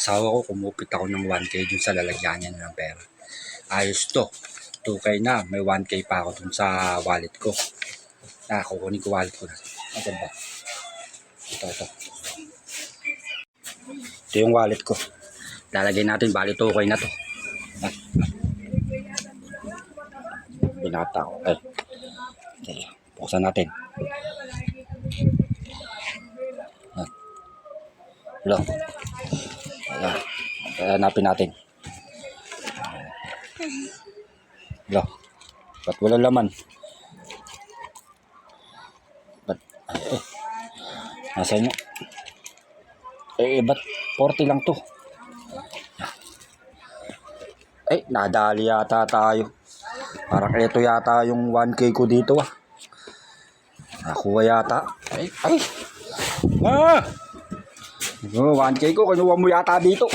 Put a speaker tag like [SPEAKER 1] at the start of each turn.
[SPEAKER 1] asawa ko, kumupit ako ng 1K dun sa lalagyan niya ng pera. Ayos to. 2K na. May 1K pa ako dun sa wallet ko. Kukunin ko wallet ko na. Ito ba? Ito. Ito yung wallet ko. Lalagay natin. Bali 2K na to. Binata ko. Okay. Buksan natin. Hello. Ayan. Hanapin natin. Hello. Ba't wala laman? Ba't? Nasa inyo? Ba't 40 lang to? Nadali yata tayo. Parang ito yata yung 1K ko dito Nakuha yata. 1K ko, kinuha mo yata dito.